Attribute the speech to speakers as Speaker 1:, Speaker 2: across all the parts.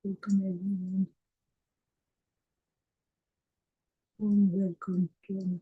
Speaker 1: Welcome everyone. Welcome to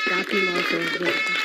Speaker 2: Stocky also is good.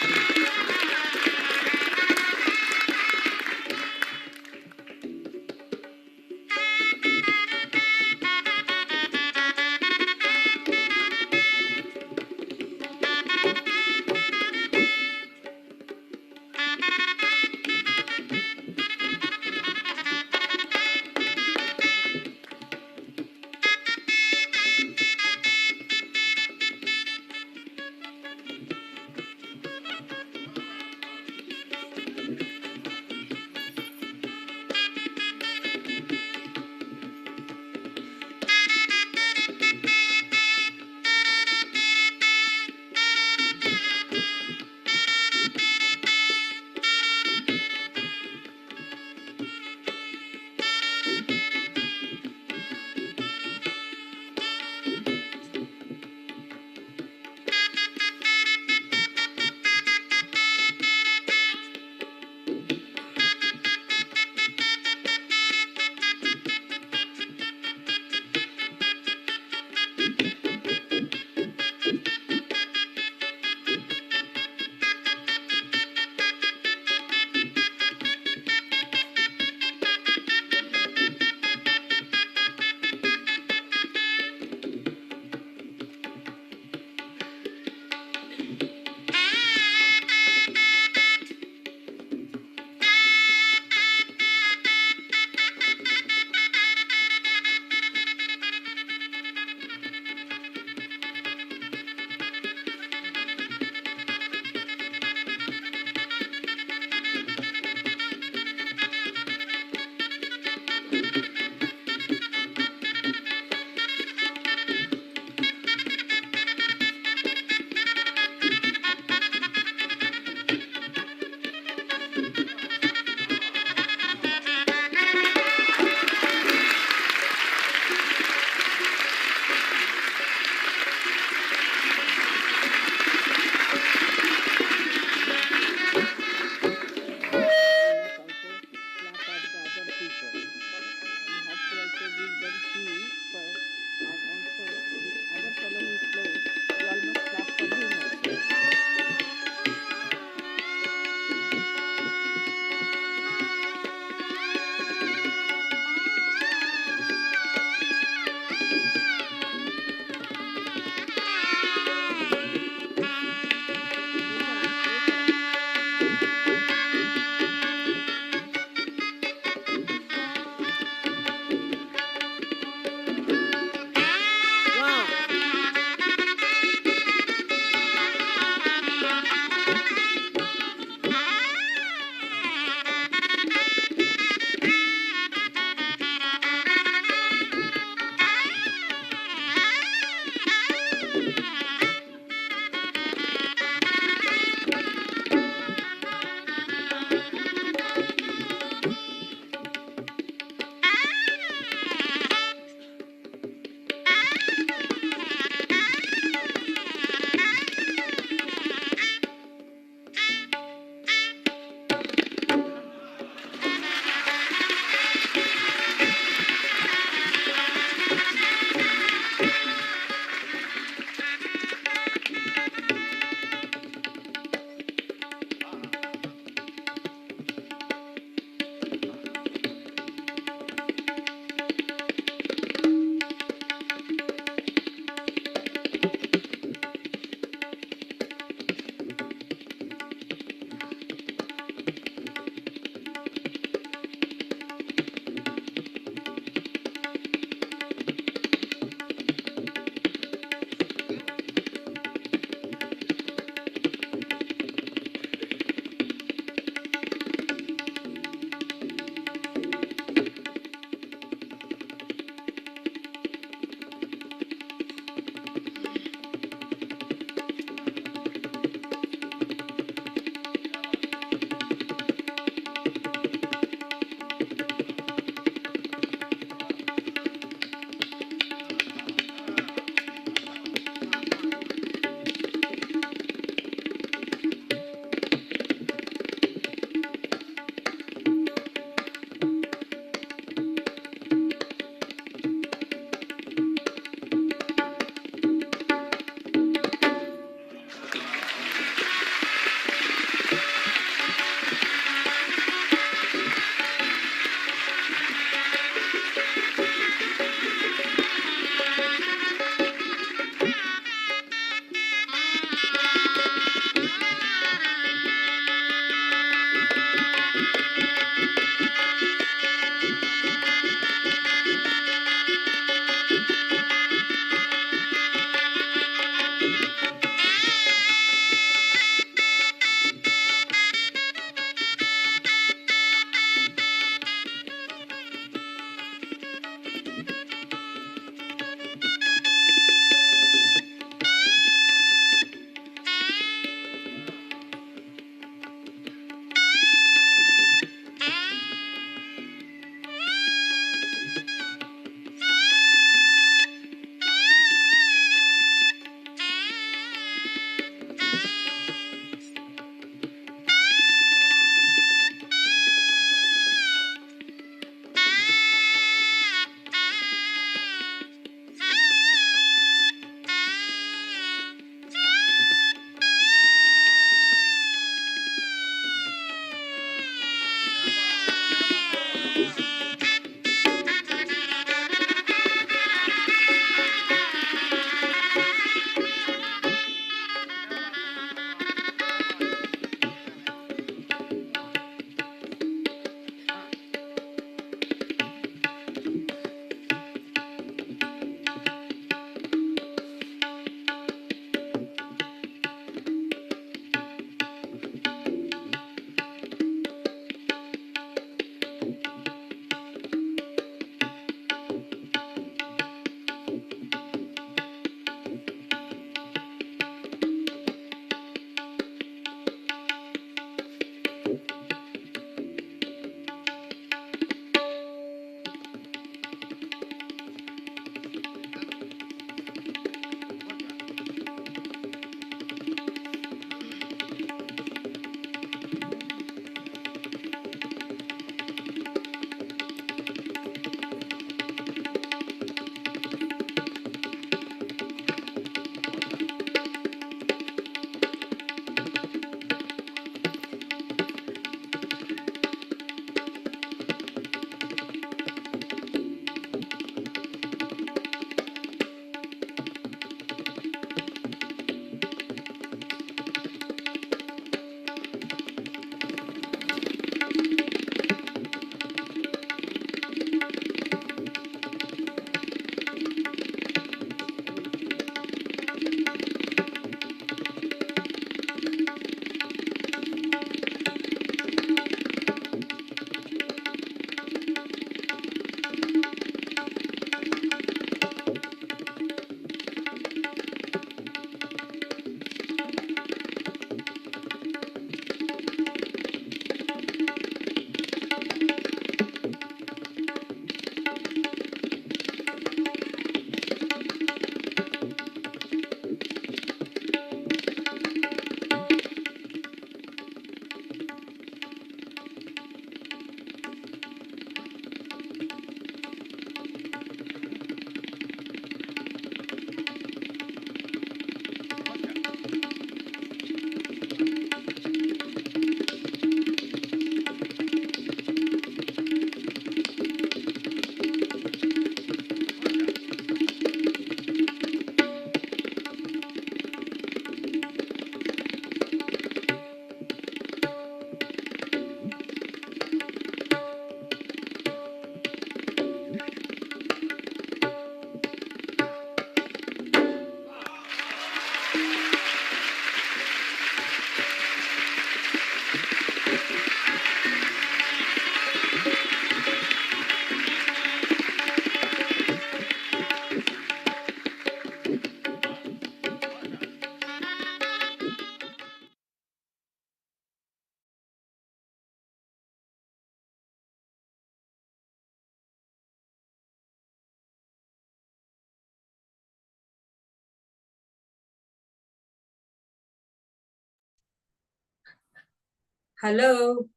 Speaker 1: Hello,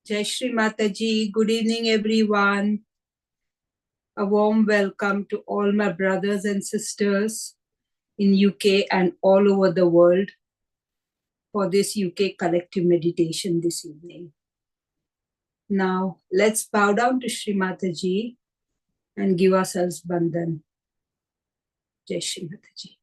Speaker 1: Jai Shri Mataji. Good evening, everyone. A warm welcome to all my brothers and sisters in UK and all over the world for this UK collective meditation this evening. Now, let's bow down to Shri Mataji and give ourselves bandhan. Jai Shri Mataji.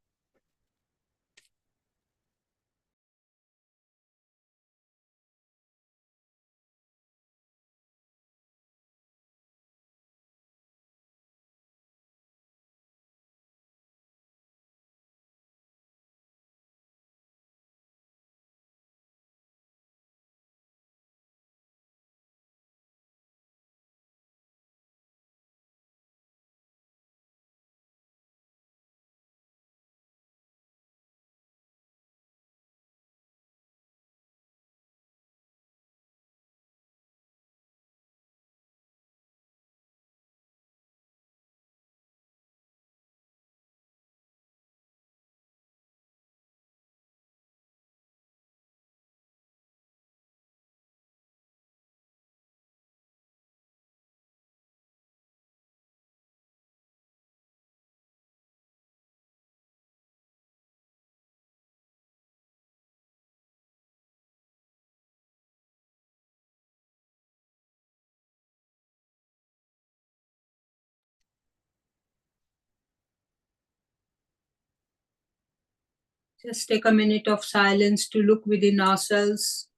Speaker 1: Just take a minute of silence to look within ourselves,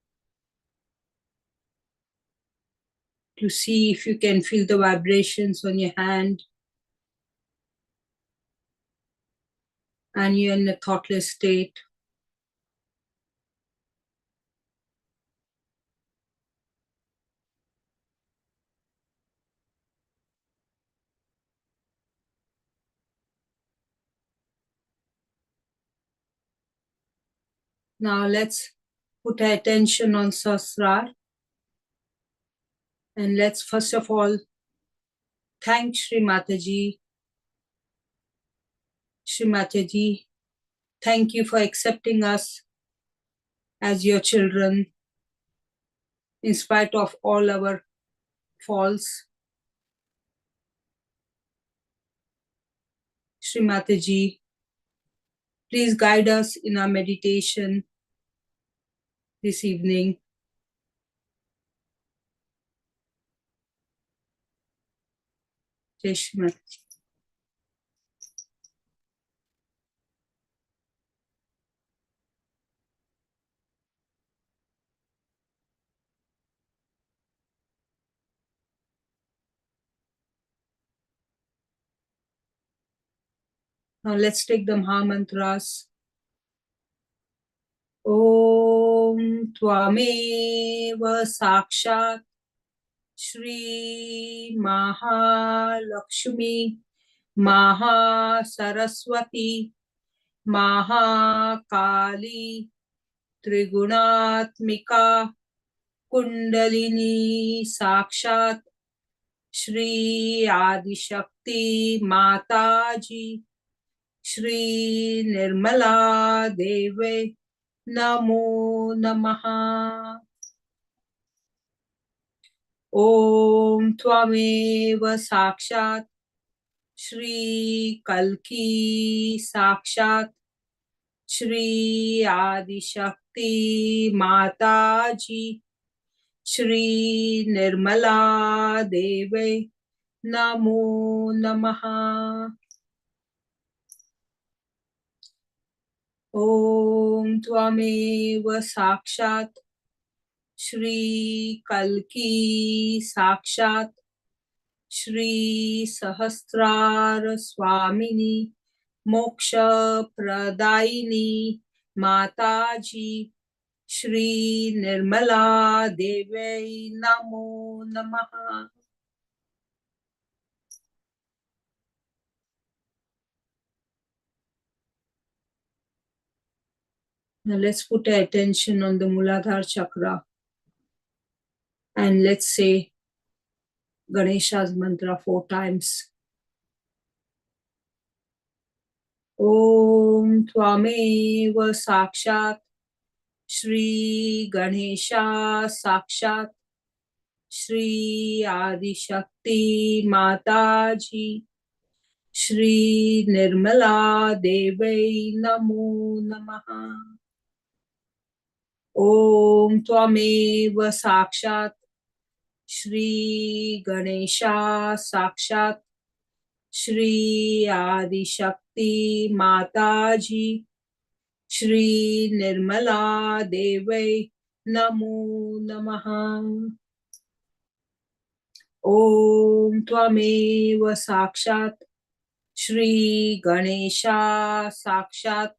Speaker 1: to see if you can feel the vibrations on your hand and you're in a thoughtless state. Now let's put our attention on Sahasrar, and let's first of all thank Shri Mataji. Shri Mataji, thank you for accepting us as your children in spite of all our faults. Shri Mataji, please guide us in our meditation this evening. Jai Shri Mataji. Now let's take the Maha Mantras. Om Tvameva Sakshat Shri Mahalakshmi Mahasaraswati Mahakali Triguణात्मिका Kundalini Sakshat Shri Adishakti Mataji Shri Nirmala Deve Namo Namaha. Om Tvameva Sakshat Shri Kalki Sakshat Shri Adishakti Mataji Shri Nirmala Deve Namo Namaha. Om Tvameva Sakshat Shri Kalki Sakshat Shri Sahasrar Swamini Moksha Pradaini Mataji Shri Nirmala Deve Namo Namaha. Now let's put our attention on the Muladhara Chakra and let's say Ganesha's mantra 4 times. Om Tvameva Sakshat Shri Ganesha Sakshat Shri Adi Shakti Mataji Shri Nirmala Devai Namo Namaha. Om Tvameva Sakshat Shri Ganesha Sakshat Shri Adi Shakti Mataji Shri Nirmala Devai Namo Namaha. Om Tvameva Sakshat Shri Ganesha Sakshat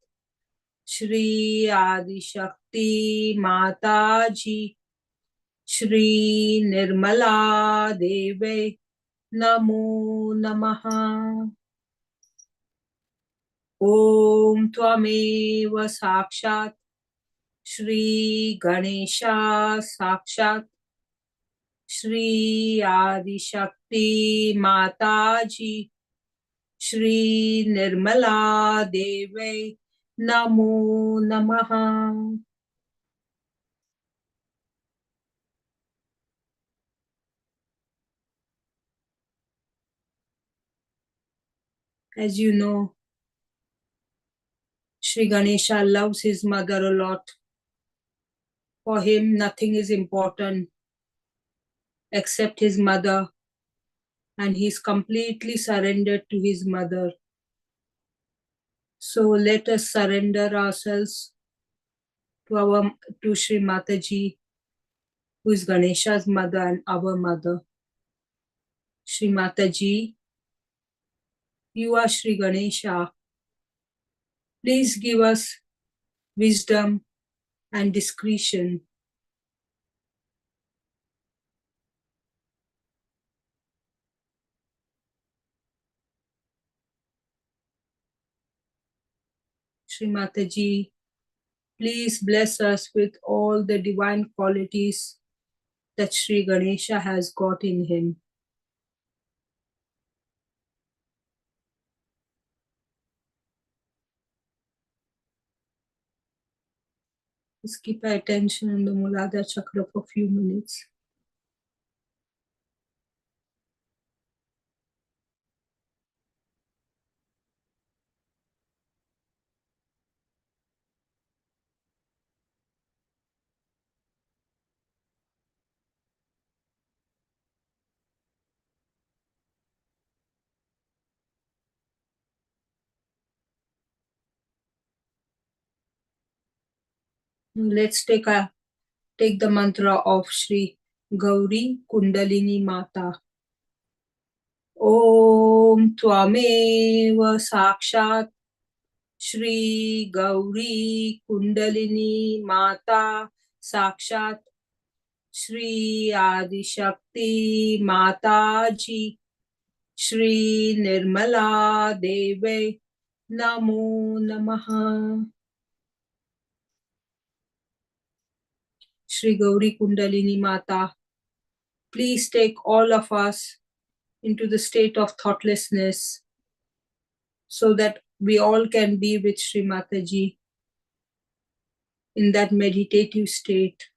Speaker 1: Shri Adi Shakti Mataji Shri Nirmala Devai Namo Namaha. Om Tvameva Sakshat Shri Ganesha Sakshat Shri Adi Shakti Mataji Shri Nirmala Devai Namo Namaha. As you know, Shri Ganesha loves his mother a lot. For him, nothing is important except his mother, and he's completely surrendered to his mother. So let us surrender ourselves to Shri Mataji, who is Ganesha's mother and our mother. Shri Mataji, you are Shri Ganesha. Please give us wisdom and discretion. Shri Mataji, please bless us with all the divine qualities that Shri Ganesha has got in him. Just keep our attention on the Muladhara Chakra for a few minutes. Let's take the mantra of Shri Gauri Kundalini Mata. Om Tvameva Sakshat Shri Gauri Kundalini Mata Sakshat Shri Adi Shakti Mataji Shri Nirmala Devai Namo Namaha. Shri Gauri Kundalini Mata, please take all of us into the state of thoughtlessness so that we all can be with Shri Mataji in that meditative state.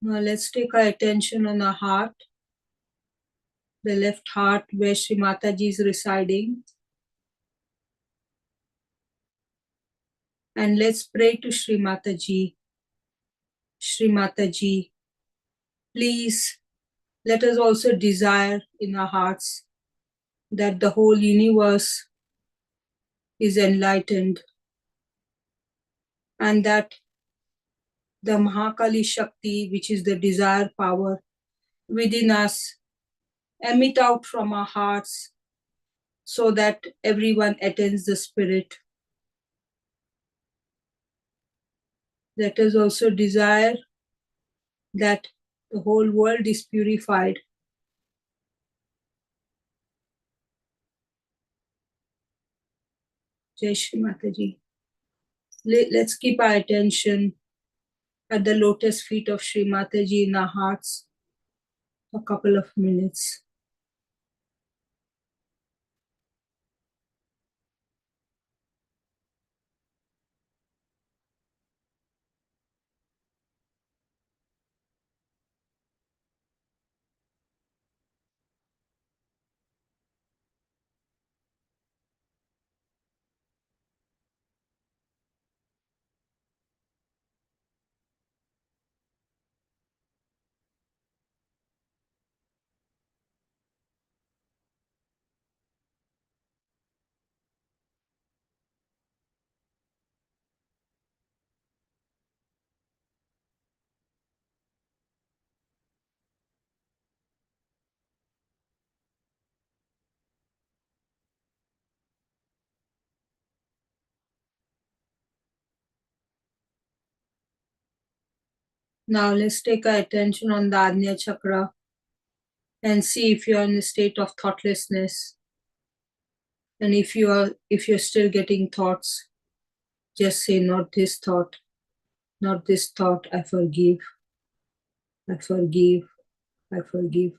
Speaker 1: Now let's take our attention on our heart, the left heart where Shri Mataji is residing. And let's pray to Shri Mataji. Shri Mataji, please let us also desire in our hearts that the whole universe is enlightened and that the Mahakali Shakti, which is the desire power within us, emit out from our hearts so that everyone attains the spirit. Let us also desire that the whole world is purified. Jai Shri Mataji. Let's keep our attention at the lotus feet of Shri Mataji in our hearts for a couple of minutes. Now let's take our attention on the Ajna Chakra and see if you are in a state of thoughtlessness. And if you're still getting thoughts, just say, not this thought, not this thought, I forgive, I forgive, I forgive.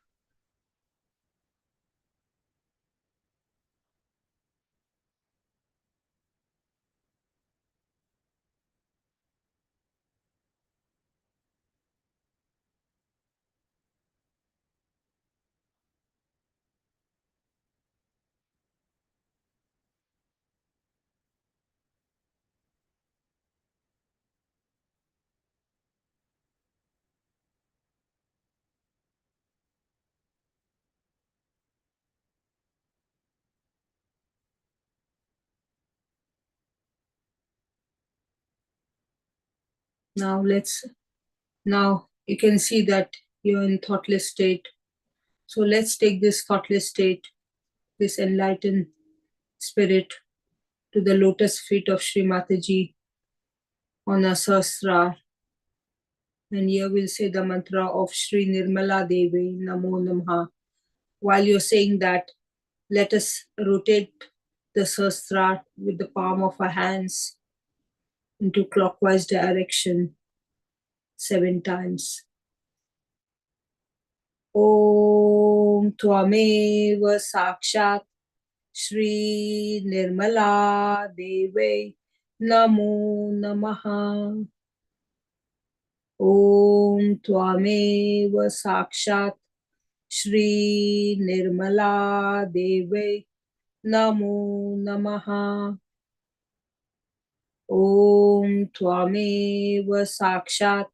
Speaker 1: Now you can see that you're in thoughtless state. So let's take this thoughtless state, this enlightened spirit, to the lotus feet of Sri Mataji on a sahasrara. And here we'll say the mantra of Sri Nirmala Devi Namo Namaha. While you're saying that, let us rotate the sahasrara with the palm of our hands into clockwise direction 7 times. Om Tvameva Sakshat Shri Nirmala Devi Namo Namaha. Om Tvameva Sakshat Shri Nirmala Devi Namo Namaha. Om Tvameva Sakshat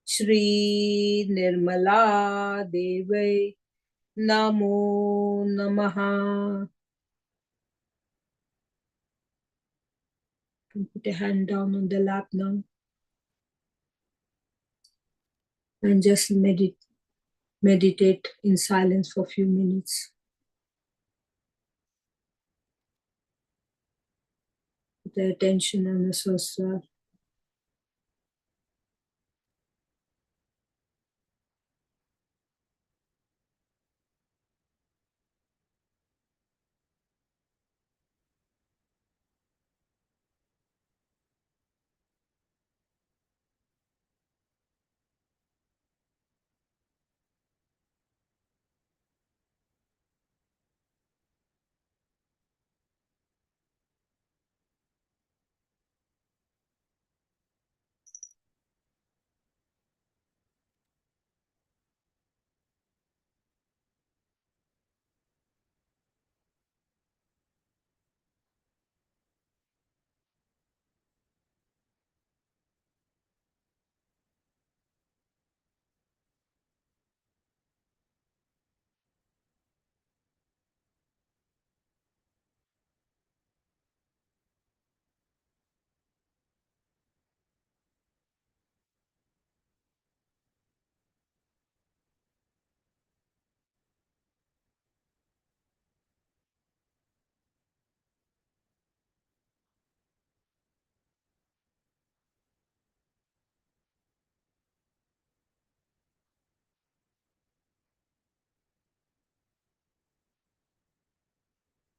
Speaker 1: Shri Nirmala Devi Namo Namaha. Put a hand down on the lap now and just meditate in silence for a few minutes. Put the attention on the sahasrara.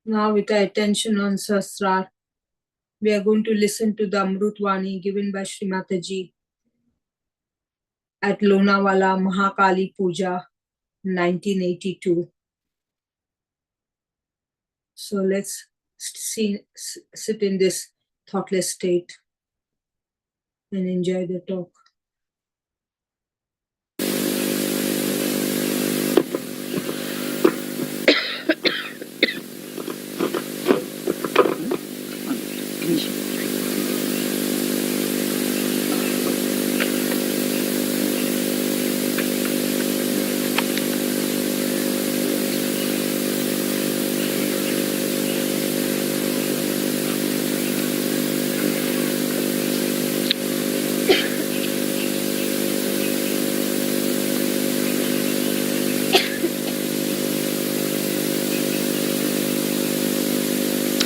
Speaker 1: Now with our attention on Sahasrar, we are going to listen to the Amrutvani given by Shri Mataji at Lonawala Mahakali Puja 1982. So let's sit in this thoughtless state and enjoy the talk.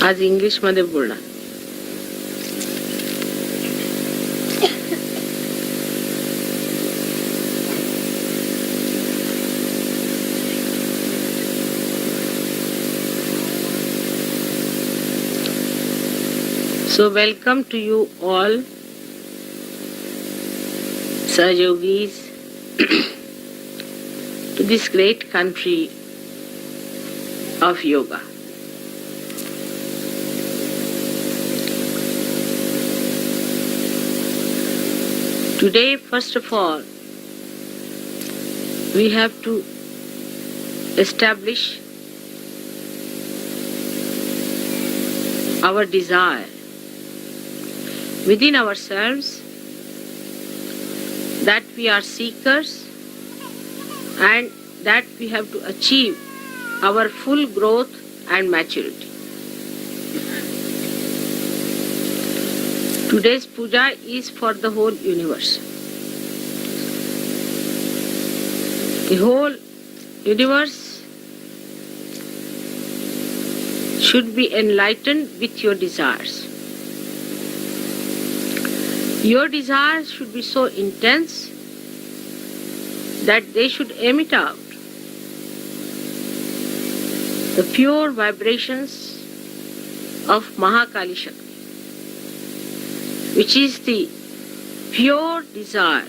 Speaker 2: आज English मध्ये बोलणार. So welcome to you all, Sahayogis, to this great country of yoga. Today, first of all, we have to establish our desire within ourselves that we are seekers and that we have to achieve our full growth and maturity. Today's puja is for the whole universe. The whole universe should be enlightened with your desires. Your desires should be so intense that they should emit out the pure vibrations of Mahakali Shakti, which is the pure desire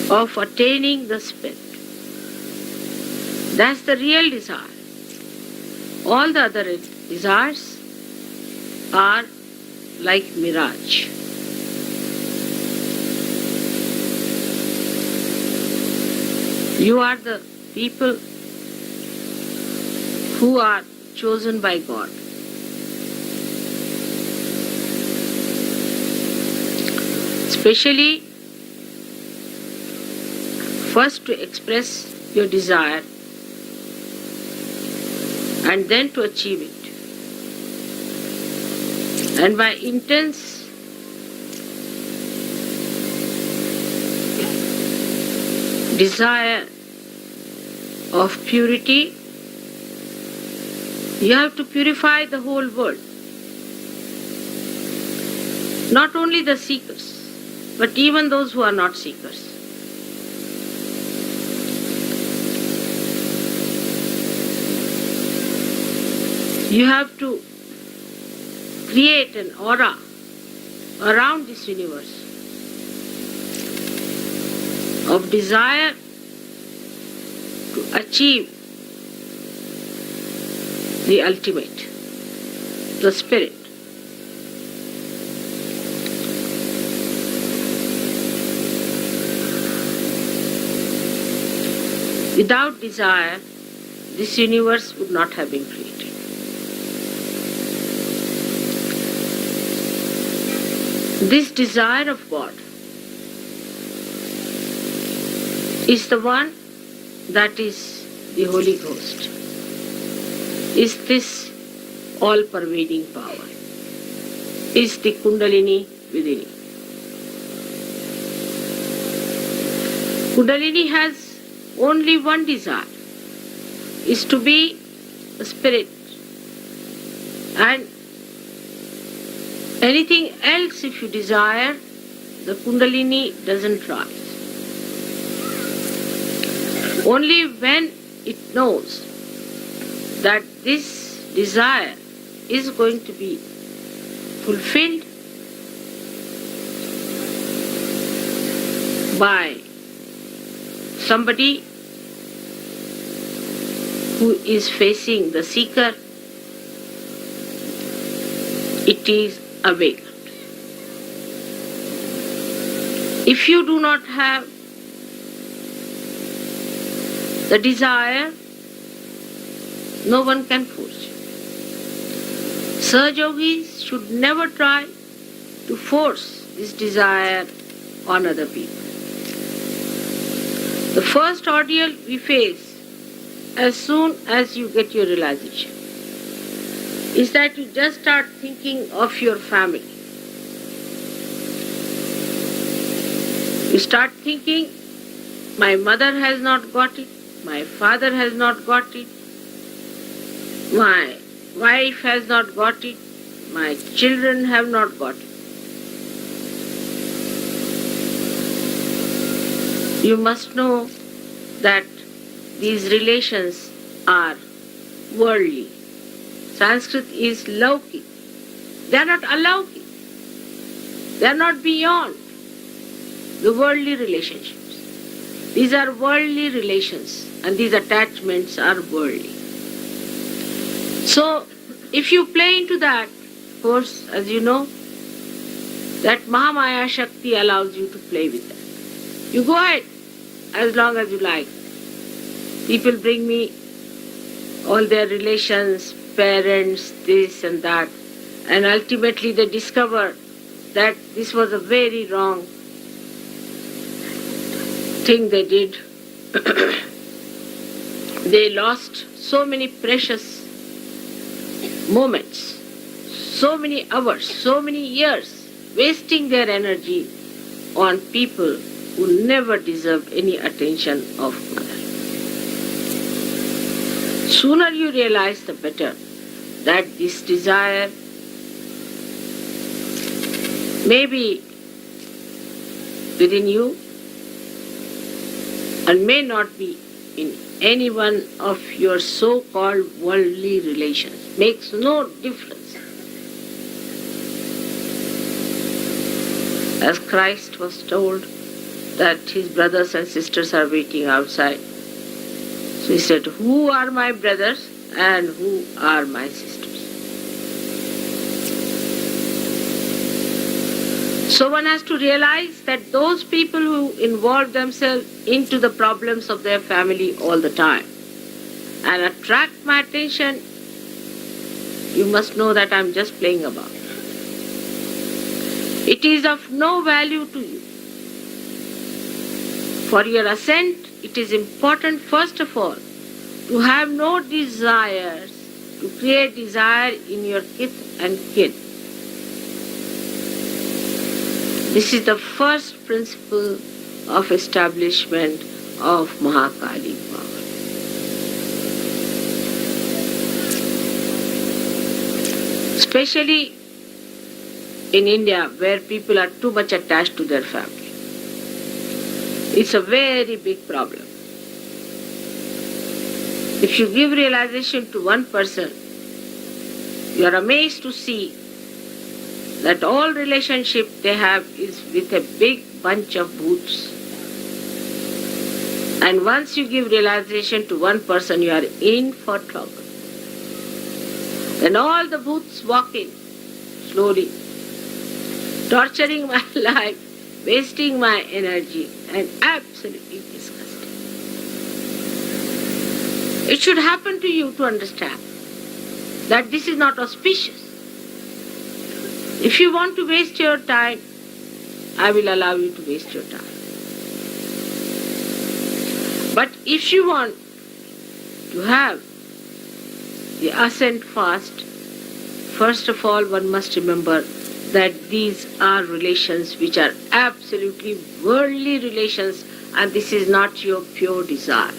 Speaker 2: of attaining the spirit. That's the real desire. All the other desires are like mirage. You are the people who are chosen by God. Especially, first to express your desire and then to achieve it. And by intense desire of purity, you have to purify the whole world. Not only the seekers, but even those who are not seekers. You have to create an aura around this universe of desire to achieve the ultimate, the spirit. Without desire, this universe would not have been created. This desire of God is the one that is the Holy Ghost, is this all-pervading power, is the Kundalini within you. Kundalini has only one desire, is to be a spirit, and anything else if you desire, the Kundalini doesn't rise. Only when it knows that this desire is going to be fulfilled by somebody who is facing the seeker, it is awakened. If you do not have the desire, no one can force you. Saj Yogis should never try to force this desire on other people. The first ordeal we face as soon as you get your realization is that you just start thinking of your family. You start thinking, my mother has not got it, my father has not got it, my wife has not got it, my children have not got it. You must know that these relations are worldly. Sanskrit is Laukik. They are not alaukic. They are not beyond the worldly relationships. These are worldly relations and these attachments are worldly. So, if you play into that, of course, as you know, that Mahamaya Shakti allows you to play with that. You go ahead as long as you like. People bring me all their relations, parents, this and that, and ultimately they discover that this was a very wrong thing they did. They lost so many precious moments, so many hours, so many years, wasting their energy on people who never deserved any attention of mother. Sooner you realize, the better that this desire may be within you and may not be in any one of your so-called worldly relations. Makes no difference. As Christ was told that his brothers and sisters are waiting outside, so he said, who are my brothers and who are my sisters? So one has to realize that those people who involve themselves into the problems of their family all the time and attract my attention, you must know that I'm just playing about. It is of no value to you. For your ascent, it is important, first of all, to have no desires, to create desire in your kith and kin. This is the first principle of establishment of Mahakali power. Especially in India, where people are too much attached to their family. It's a very big problem. If you give realization to one person, you are amazed to see that all relationship they have is with a big bunch of bhoots. And once you give realization to one person, you are in for trouble. Then all the bhoots walk in slowly, torturing my life, wasting my energy, and absolutely disgusting. It should happen to you to understand that this is not auspicious. If you want to waste your time, I will allow you to waste your time. But if you want to have the ascent fast, first of all, one must remember that these are relations which are absolutely worldly relations, and this is not your pure desire.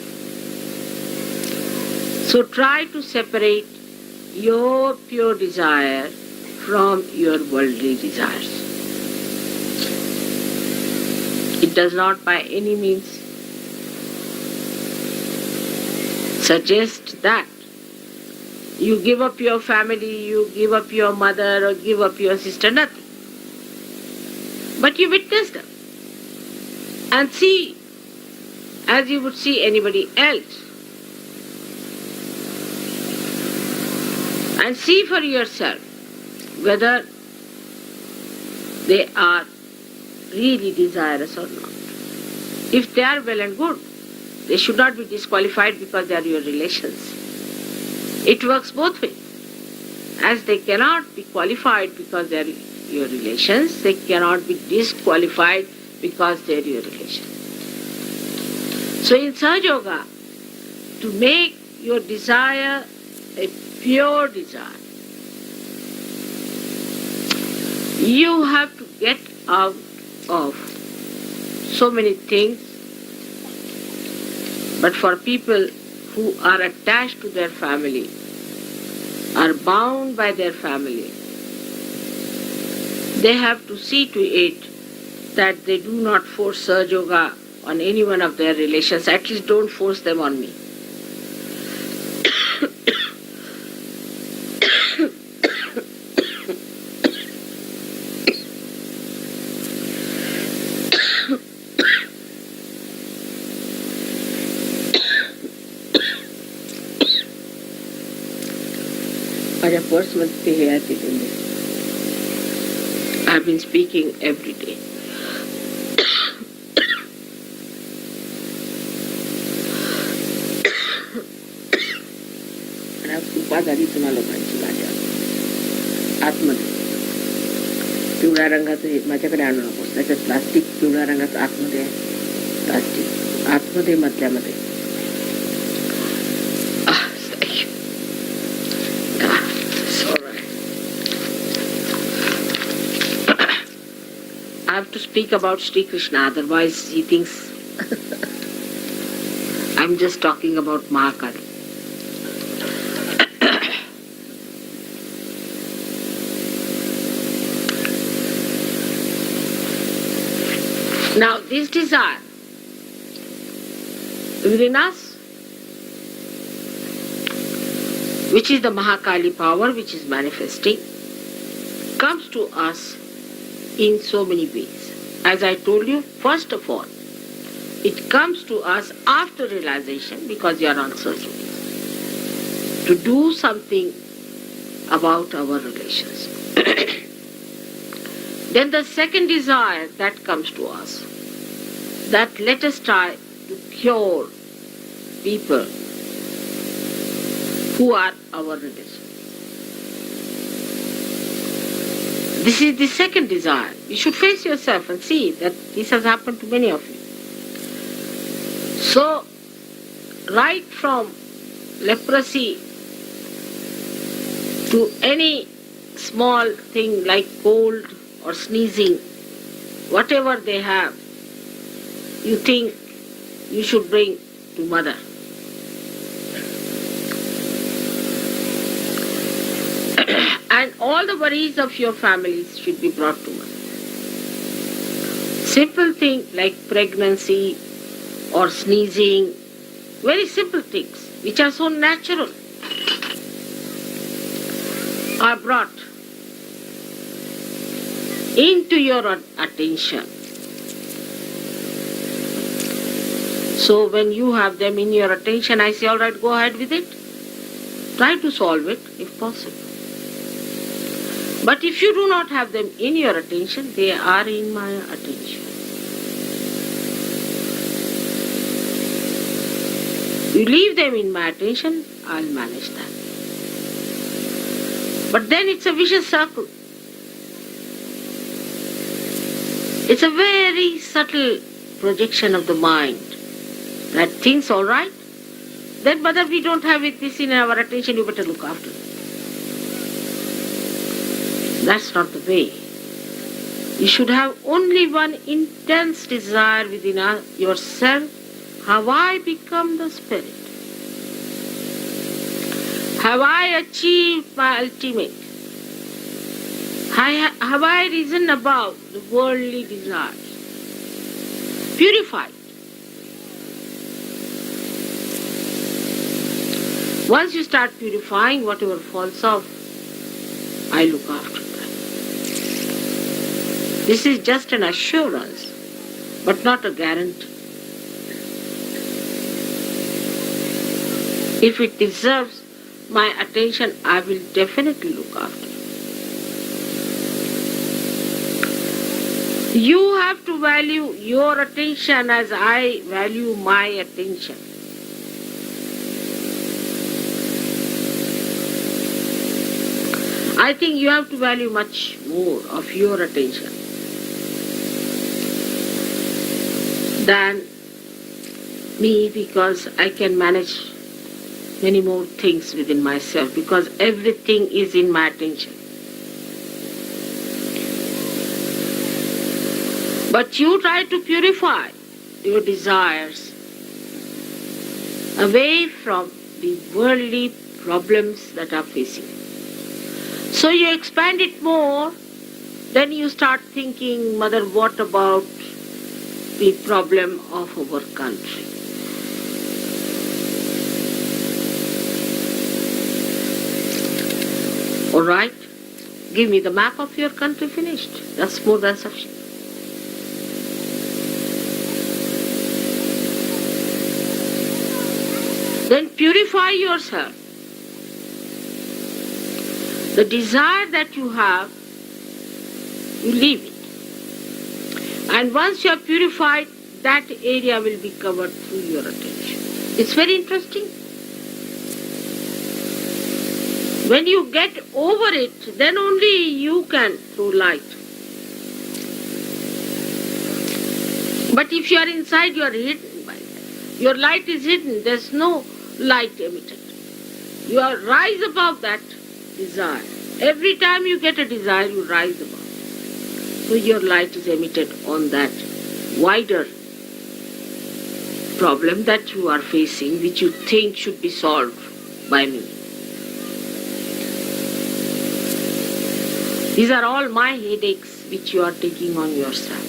Speaker 2: So try to separate your pure desire from your worldly desires. It does not by any means suggest that You give up your family, you give up your mother or give up your sister, nothing. But you witness them and see as you would see anybody else. And see for yourself whether they are really desirous or not. If they are well and good, they should not be disqualified because they are your relations. It works both ways. As they cannot be qualified because they are your relations, they cannot be disqualified because they are your relations. So in Sahaja Yoga, to make your desire a pure desire, you have to get out of so many things. But for people who are attached to their family, are bound by their family, they have to see to it that they do not force Sahaja Yoga on any one of their relations. At least don't force them on me. माझ्या पर्समध्ये ते हे आहे तिथे. I've been speaking every day. आणि आज खूप आली तुम्हा लोकांची माझ्या आतमध्ये पिवळ्या रंगाचं हे माझ्याकडे आणू नकोस. त्याच्यात प्लास्टिक पिवळ्या रंगाचं आतमध्ये आहे. प्लास्टिक आतमध्ये मधल्यामध्ये. I have to speak about Sri Krishna, otherwise he thinks I'm just talking about Mahakali. Now this desire within us, which is the Mahakali power which is manifesting, comes to us in so many ways. As I told you, first of all, it comes to us after realization because you are on surgery to do something about our relations. Then the second desire that comes to us, that let us try to cure people who are our relations. This is the second desire. You should face yourself and see that this has happened to many of you. So, right from leprosy to any small thing like cold or sneezing, whatever they have, you think you should bring to mother. And all the worries of your families should be brought to mother. Simple thing like pregnancy or sneezing, very simple things which are so natural, are brought into your attention. So when you have them in your attention, I say, all right, go ahead with it. Try to solve it if possible. But if you do not have them in your attention, they are in my attention. You leave them in my attention, I'll manage that. But then it's a vicious circle. It's a very subtle projection of the mind that thinks, all right, then mother, we don't have this in our attention, you better look after it. That's not the way. You should have only one intense desire within yourself. Have I become the spirit? Have I achieved my ultimate? Have I risen above the worldly desires? Purified. Once you start purifying whatever falls off, I look after that. This is just an assurance, but not a guarantee. If it deserves my attention, I will definitely look after it. You have to value your attention as I value my attention. I think you have to value much more of your attention than me, because I can manage many more things within myself, because everything is in my attention. But you try to purify your desires away from the worldly problems that are facing. So you expand it more, then you start thinking, Mother, what about the problem of our country? All right, give me the map of your country, finished. That's more than sufficient. Then purify yourself. The desire that you have, you leave it. And once you are purified, that area will be covered through your attention. It's very interesting. When you get over it, then only you can throw light. But if you are inside, you are hidden by that. Your light is hidden, there's no light emitted. You are rise above that desire. Every time you get a desire, you rise above. So your light is emitted on that wider problem that you are facing, which you think should be solved by me. These are all my headaches which you are taking on yourself.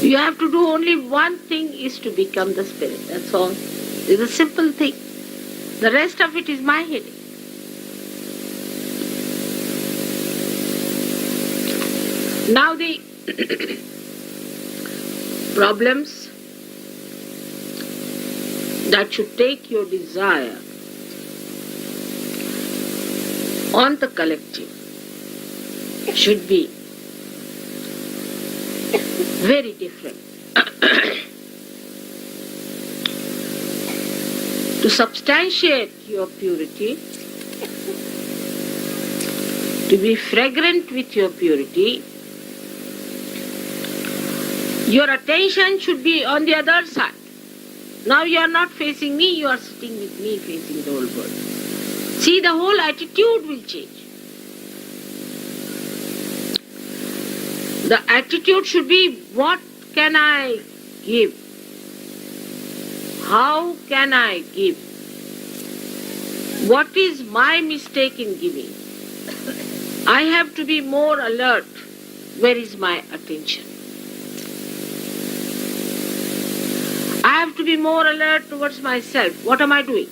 Speaker 2: You have to do only one thing, is to become the spirit. That's all. It's a simple thing. The rest of it is my headache. Now the problems that should take your desire on the collective should be very different. To substantiate your purity, to be fragrant with your purity, your attention should be on the other side. Now you are not facing me, you are sitting with me facing the whole world. See, the whole attitude will change. The attitude should be, what can I give? How can I give? What is my mistake in giving? I have to be more alert. Where is my attention? I have to be more alert towards myself. What am I doing?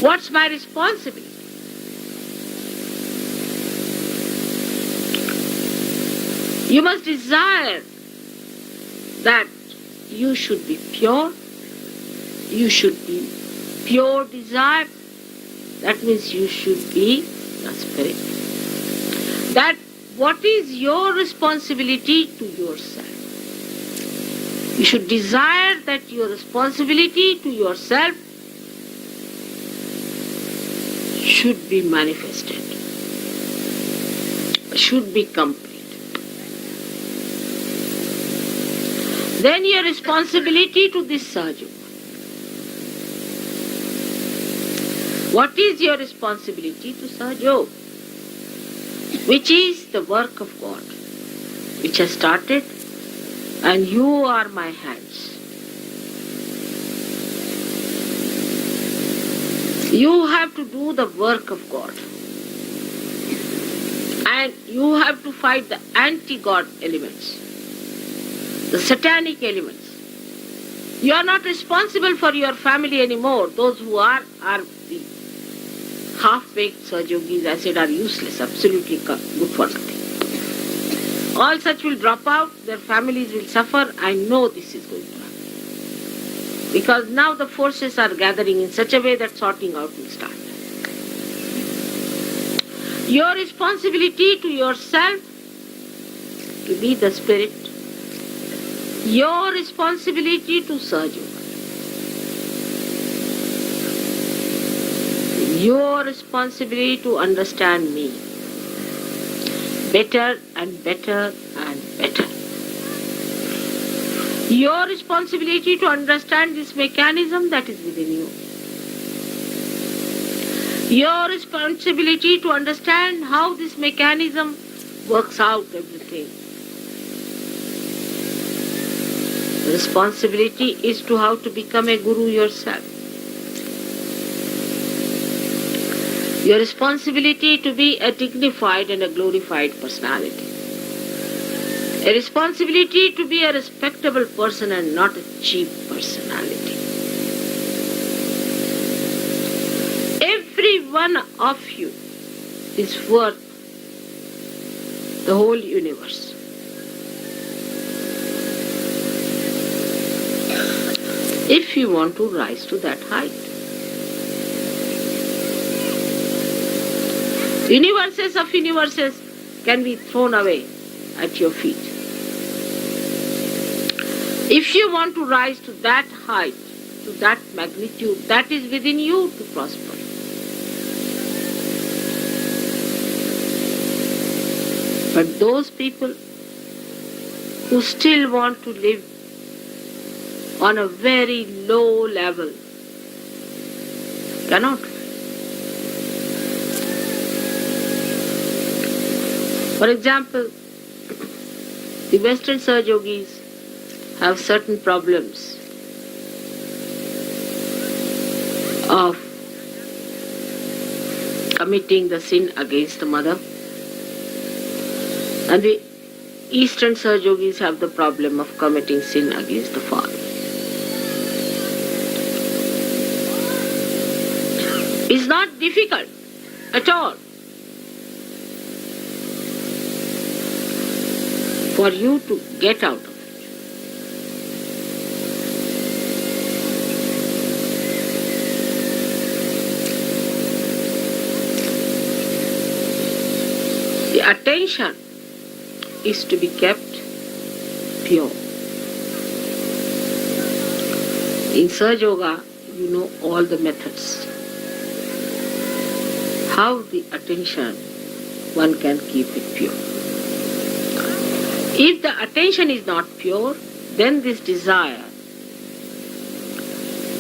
Speaker 2: What's my responsibility? You must desire that you should be pure. You should be pure desire. That means you should be a spirit. That what is your responsibility to yourself? You should desire that your responsibility to yourself should be manifested, should be complete. Then your responsibility to this Sahaja. What is your responsibility to Sahaja? Which is the work of God, which has started, and you are my hands. You have to do the work of God. And you have to fight the anti-God elements, the satanic elements. You are not responsible for your family anymore. Those who are the half-baked Sahajogis, I said, are useless, absolutely good for nothing. All such will drop out, their families will suffer. I know this is going to happen. Because now the forces are gathering in such a way that sorting out will start. Your responsibility to yourself to be the spirit. Your responsibility to Sahajoga. Your responsibility to understand me better and better and better. Your responsibility to understand this mechanism that is within you. Your responsibility to understand how this mechanism works out everything. The responsibility is to how to become a guru yourself. Your responsibility to be a dignified and a glorified personality. A responsibility to be a respectable person and not a cheap personality. Every one of you is worth the whole universe. If you want to rise to that height. Universes of universes can be thrown away at your feet. If you want to rise to that height, to that magnitude, that is within you to prosper. But those people who still want to live on a very low level cannot. For example, the Western Sahajogis have certain problems of committing the sin against the mother, and the Eastern Sahajogis have the problem of committing sin against the father. It's not difficult at all for you to get out of it. The attention is to be kept pure. In Sahaja Yoga, you know all the methods. How the attention one can keep it pure. If the attention is not pure, then this desire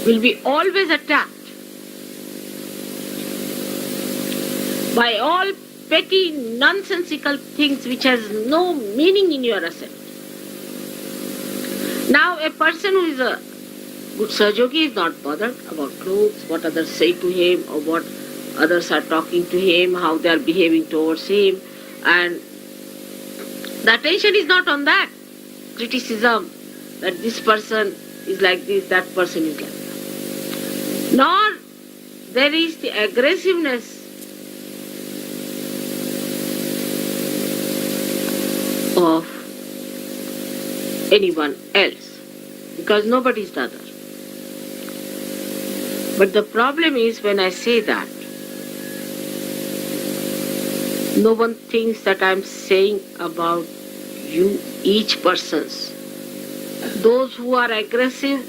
Speaker 2: will be always attacked by all petty, nonsensical things which has no meaning in your assent. Now, a person who is a good Sahajogi is not bothered about clothes, what others say to him, or what others are talking to him, how they are behaving towards him, and the attention is not on that. Criticism, that this person is like this, that person is like that. Nor there is the aggressiveness of anyone else, because nobody is the other. But the problem is when I say that, no one thinks that I am saying about you, each person's. Those who are aggressive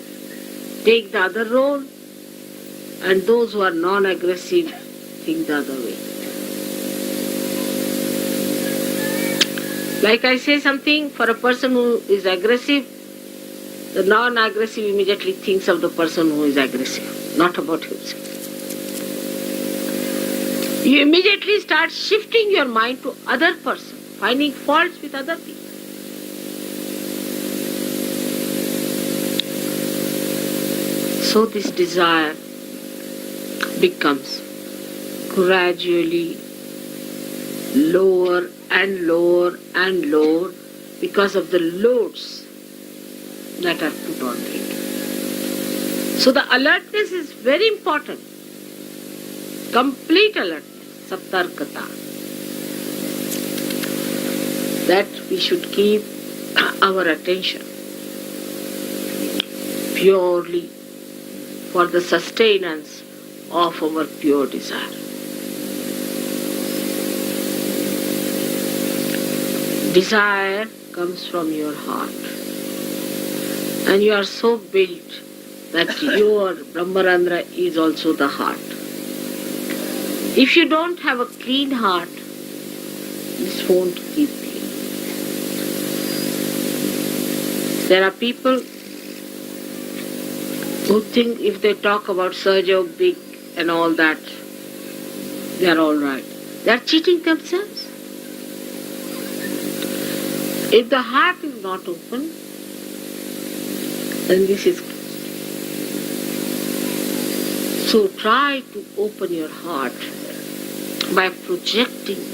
Speaker 2: take the other role, and those who are non-aggressive think the other way. Like I say something, for a person who is aggressive, the non-aggressive immediately thinks of the person who is aggressive, not about himself. You immediately start shifting your mind to other person, finding faults with other people. So this desire becomes gradually lower and lower and lower because of the loads that are put on it. So the alertness is very important. Complete alertness, saptarkata. That we should keep our attention purely for the sustenance of our pure desire. Desire comes from your heart. And you are so built that your Brahmarandra is also the heart. If you don't have a clean heart, this won't keep clean. There are people who think if they talk about Sajog, big and all that, they are all right. They are cheating themselves. If the heart is not open, then this is closed. So try to open your heart by projecting it.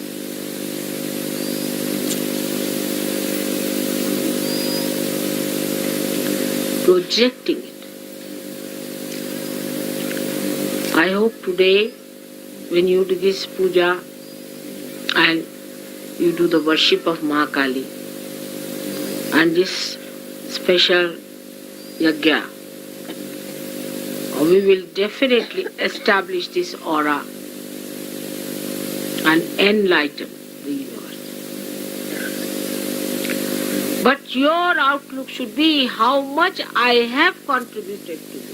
Speaker 2: I hope today when you do this puja and you do the worship of Mahakali and this special yajna, we will definitely establish this aura and enlighten the universe. But your outlook should be how much I have contributed to this.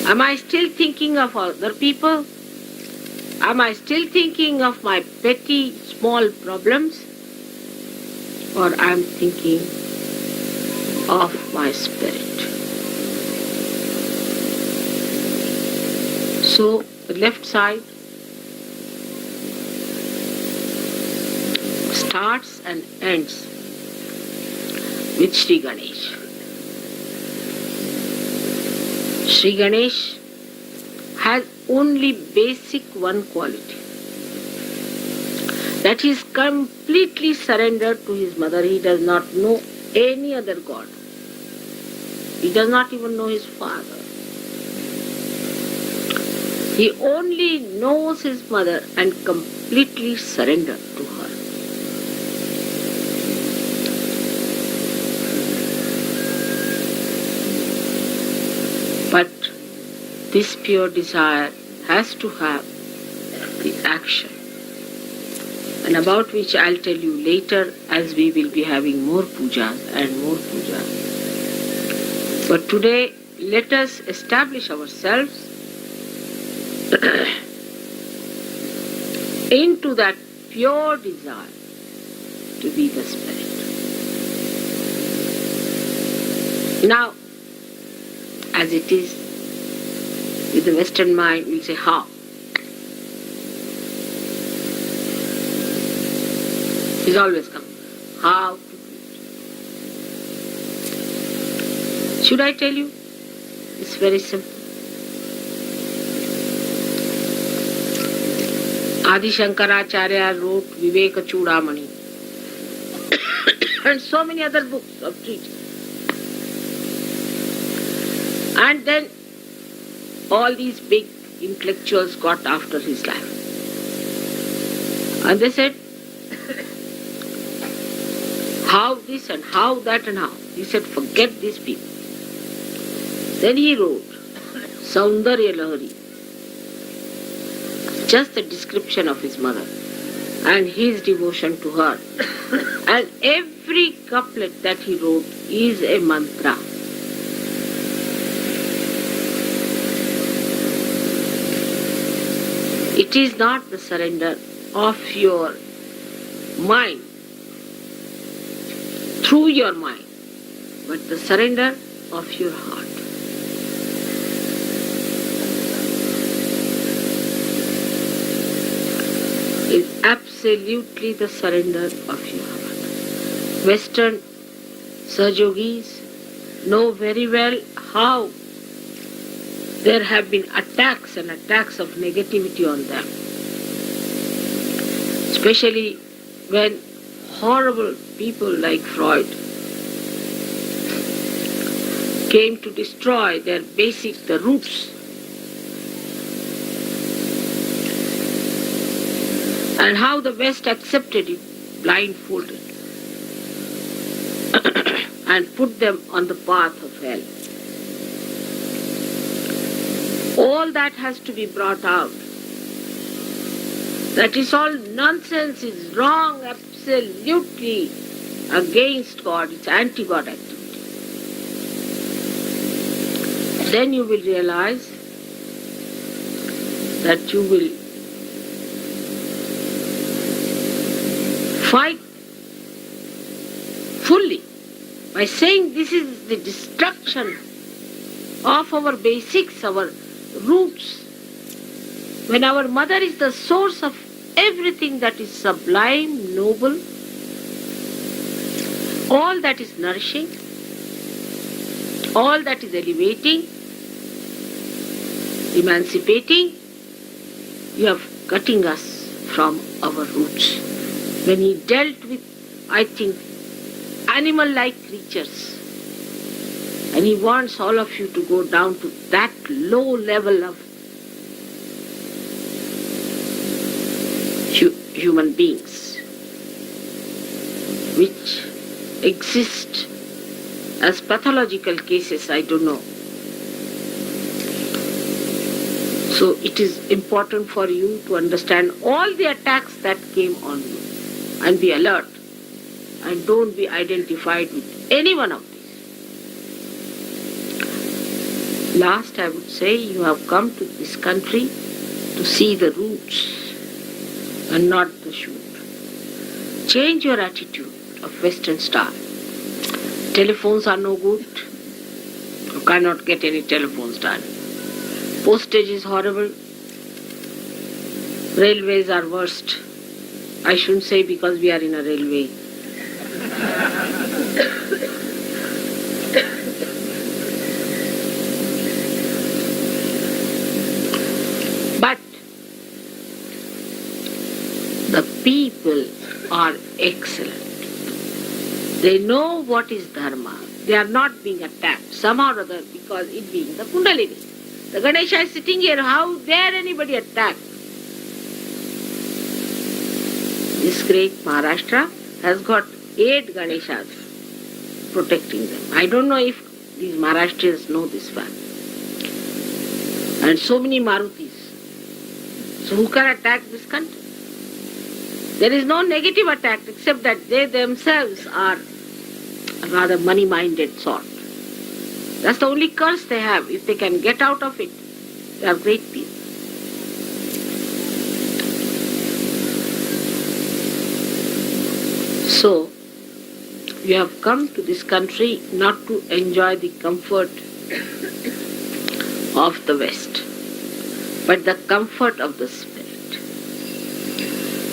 Speaker 2: Am I still thinking of other people? Am I still thinking of my petty, small problems? Or I'm thinking of my spirit? So, the left side starts and ends with Sri Ganesh. Sri Ganesh has only basic one quality, that he is completely surrendered to his mother. He does not know any other god. He does not even know his father. He only knows his mother and completely surrendered to her. But this pure desire has to have the action, and about which I'll tell you later as we will be having more pujas and more pujas. But today, let us establish ourselves into that pure desire to be the Spirit. Now, as it is with the Western mind, we'll say how. It's always come. How to do it. Should I tell you? It's very simple. Adi Shankaracharya wrote Viveka Chudamani and so many other books of teaching. And then all these big intellectuals got after his life. And they said, how this and how that and how. He said, forget these people. Then he wrote Saundarya Lahari, just a description of his mother and his devotion to her. And every couplet that he wrote is a mantra. It is not the surrender of your mind, through your mind, but the surrender of your heart. Is absolutely the surrender of your heart. Western Sajogis know very well how there have been attacks and attacks of negativity on them. Especially when horrible people like Freud came to destroy their basic, the roots. And how the West accepted it, blindfolded, and put them on the path of hell. All that has to be brought out. That is all nonsense, is wrong, absolutely against God, it's anti-God activity. Then you will realize that you will fight fully by saying this is the destruction of our basics, our roots. When our mother is the source of everything that is sublime, noble, all that is nourishing, all that is elevating, emancipating, you are cutting us from our roots. When he dealt with, I think, animal-like creatures, and he wants all of you to go down to that low level of human beings, which exist as pathological cases, I don't know. So it is important for you to understand all the attacks that came on you and be alert and don't be identified with any one of these. Last, I would say you have come to this country to see the roots and not the shoot. Change your attitude of Western style. Telephones are no good. You cannot get any telephones done. Postage is horrible. Railways are worst. I shouldn't say because we are in a railway. But the people are excellent. They know what is dharma. They are not being attacked somehow or other because it being the Kundalini. The Ganesha is sitting here. How dare anybody attack? This great Maharashtra has got 8 Ganeshas protecting them. I don't know if these Maharashtrians know this fact. And so many Marutis. So who can attack this country? There is no negative attack except that they themselves are a rather money-minded sort. That's the only curse they have. If they can get out of it, they are great people. So, you have come to this country not to enjoy the comfort of the West, but the comfort of the Spirit.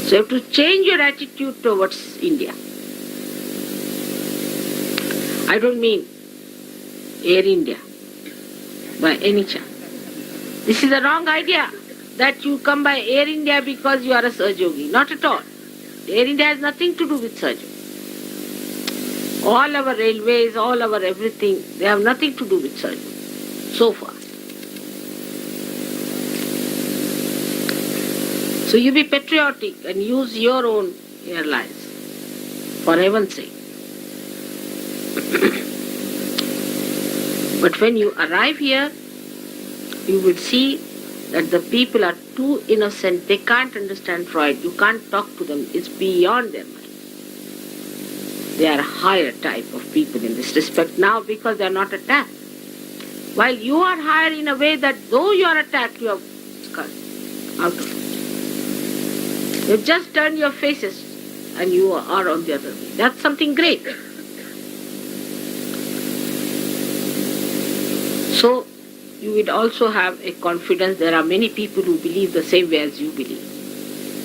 Speaker 2: So you have to change your attitude towards India. I don't mean Air India by any chance. This is a wrong idea that you come by Air India because you are a Sahaj Yogi. Not at all. Air India has nothing to do with Sahaj Yogi. All our railways, all our everything, they have nothing to do with Sahaj Yogi so far. So you be patriotic and use your own airlines, for heaven's sake. But when you arrive here, you will see that the people are too innocent. They can't understand Freud. You can't talk to them. It's beyond their mind. They are a higher type of people in this respect now because they are not attacked. While you are higher in a way that though you are attacked, you have cut out of it. You just turn your faces and you are on the other way. That's something great. So, you would also have a confidence. There are many people who believe the same way as you believe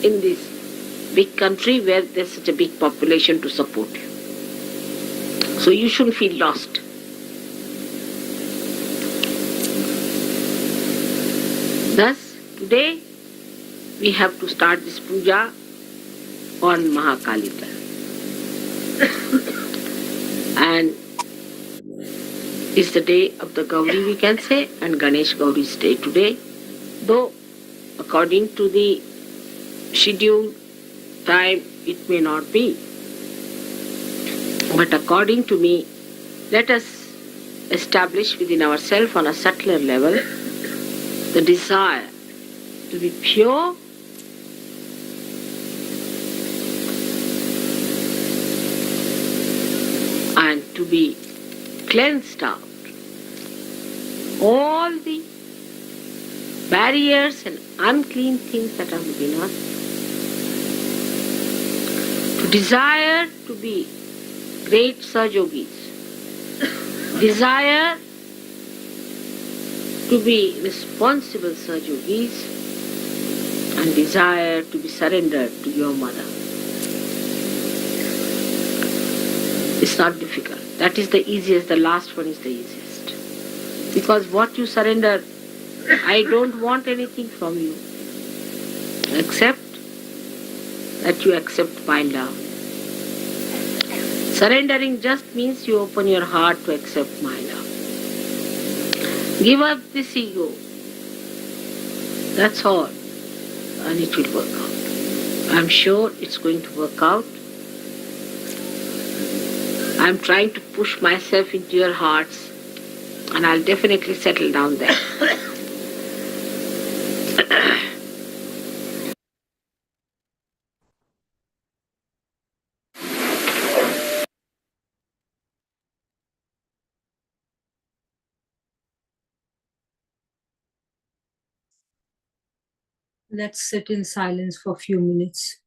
Speaker 2: in this big country where there's such a big population to support you. So you shouldn't feel lost. Thus, today we have to start this puja on Mahakalika. And is the day of the Gauri, we can say, and Ganesh Gauri's day today. Though, according to the scheduled time, it may not be. But according to me, let us establish within ourselves on a subtler level the desire to be pure and to be cleansed out. All the barriers and unclean things that are within us. To desire to be great Sajogis. Desire to be responsible Sajogis and desire to be surrendered to your mother. It's not difficult. That is the easiest, the last one is the easiest. Because what you surrender, I don't want anything from you except that you accept my love. Surrendering just means you open your heart to accept my love. Give up this ego. That's all. And it will work out. I'm sure it's going to work out. I'm trying to push myself into your hearts and I'll definitely settle down there.
Speaker 1: Let's sit in silence for a few minutes.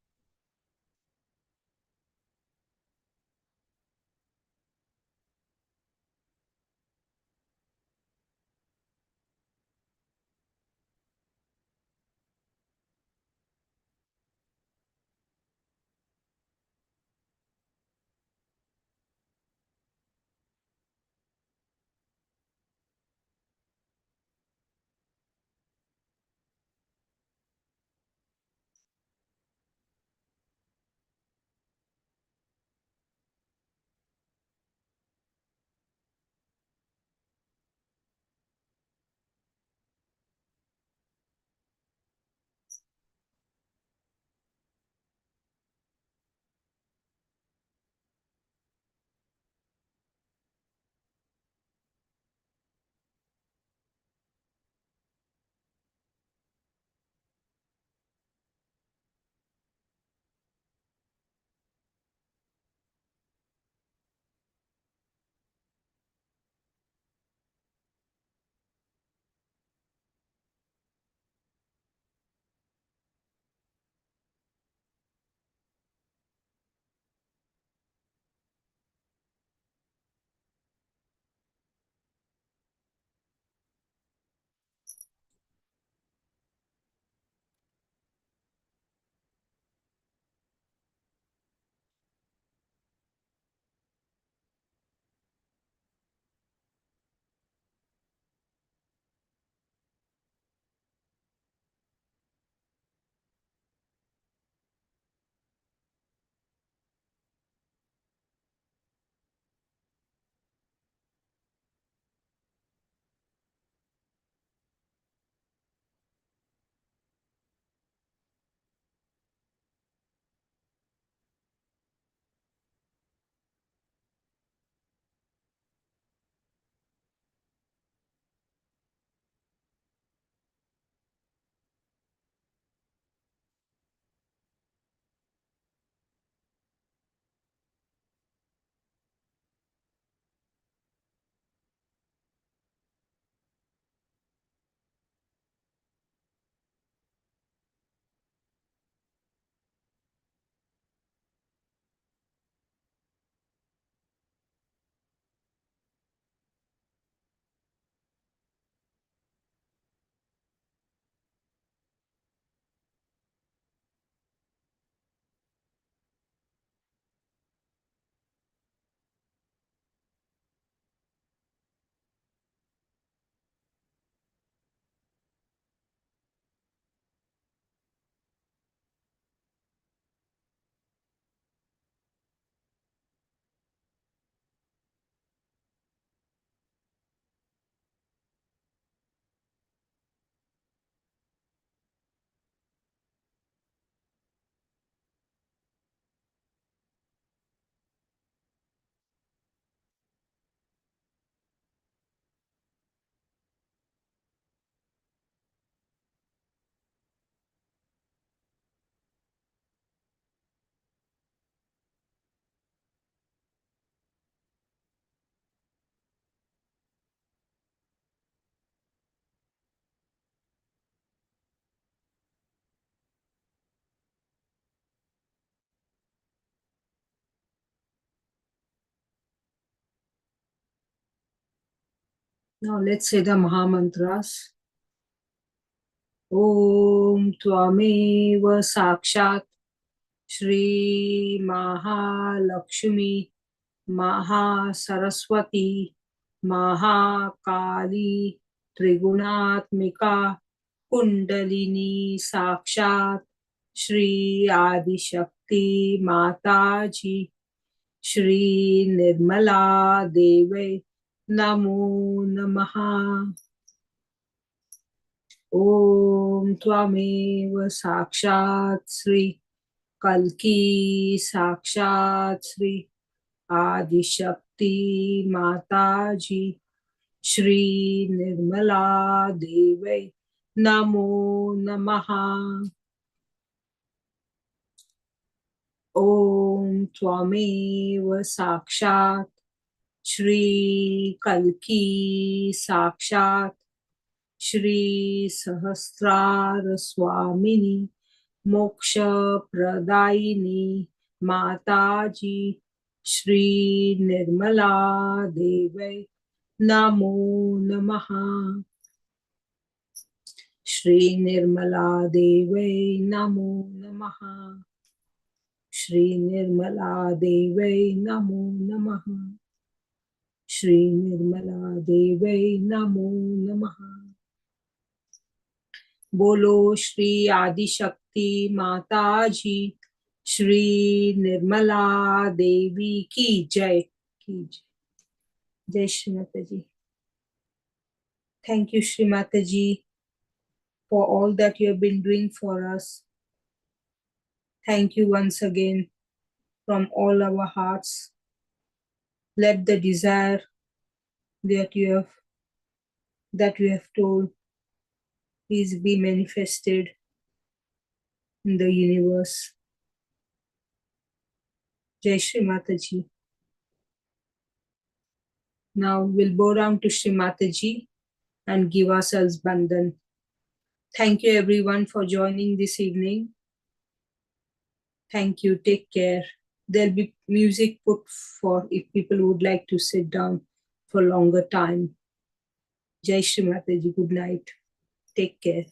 Speaker 1: Now let's say the Maha Mantras. Om Tvameva Sakshat Shri Mahalakshmi Mahasaraswati Mahakali Trigunaत्मिका Kundalini Sakshat Shri Adishakti Mataji Shri Nirmala Deve Namo Namaha. Om Tvameva Sakshat Shri Kalki Sakshat Shri Adishakti Mataji Shri Nirmala Deve Namo Namaha. Om Tvameva Sakshat Shri Kalki Sakshat Shri Sahasrar Swamini Moksha Pradaini Mataji Shri Nirmala Deve Namo Namaha. Shri Nirmala Deve Namo Namaha. Shri Nirmala Deve Namo Namaha. Shri Nirmala Deve Namo Namaha. बोलो श्री आदि शक्ति माता जी श्री निर्मला देवी की जय की जय श्री माता जी. Thank you, Shri Mata ji, for all that you have been doing for us. Thank you once again from all our hearts. Let the desire that you have told please be manifested in the universe. Jai Shri Mata ji. Now we'll bow down to Shri Mata ji and give ourselves bandhan. Thank you everyone for joining this evening. Thank you. Take care. There'll be music put for if people would like to sit down for longer time. Jai Shri Mataji. Good night. Take care.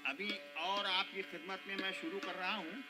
Speaker 3: अभी और आपकी खिदमत में मैं शुरू कर रहा हूँ।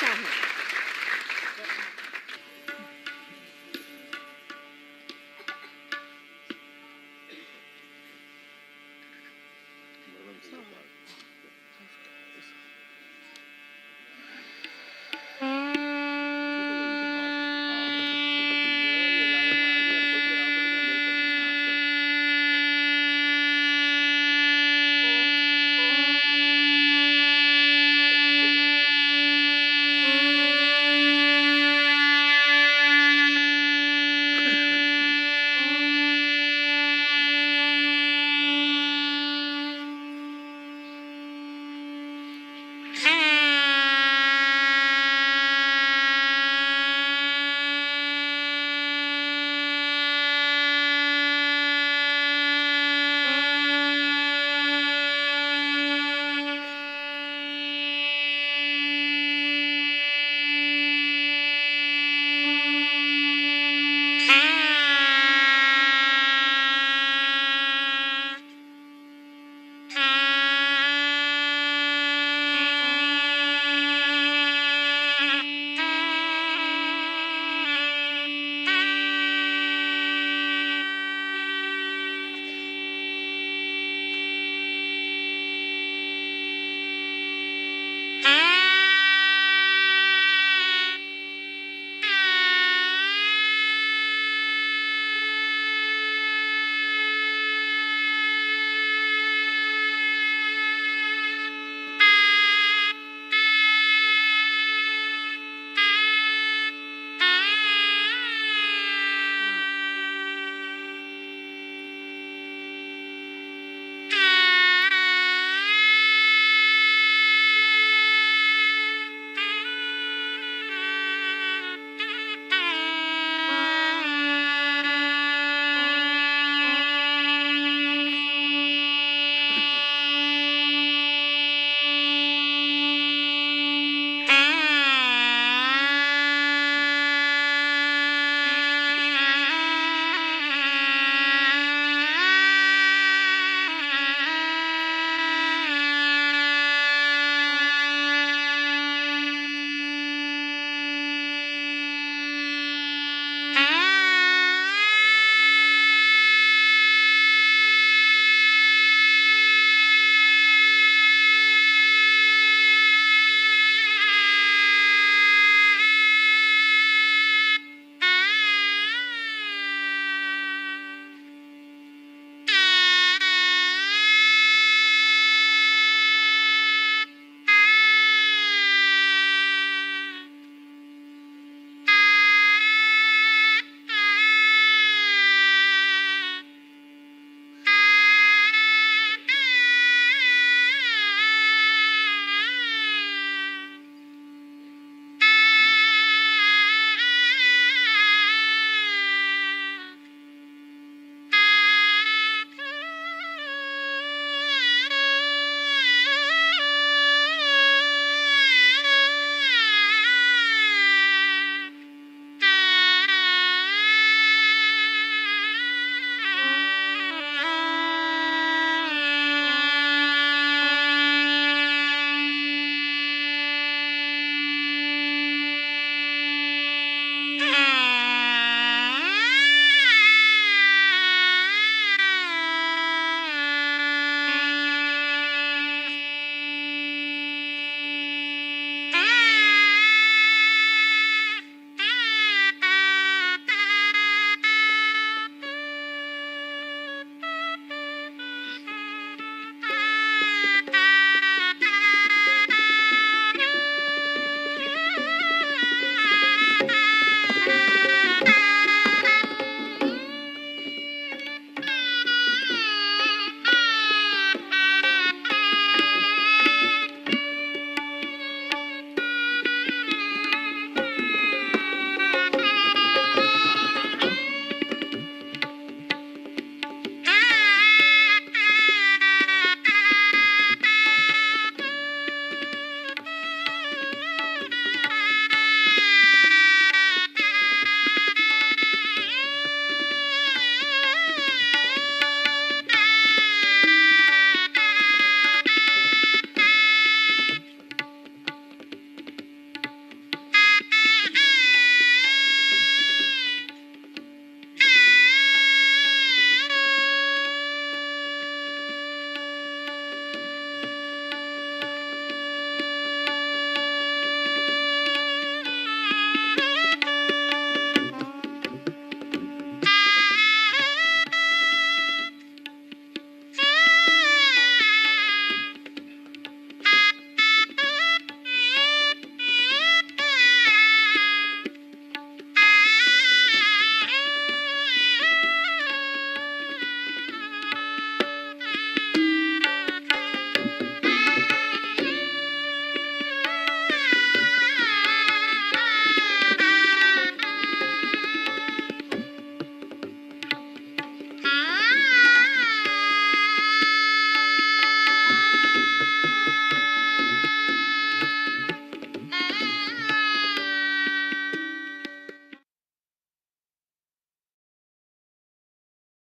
Speaker 2: चाहूं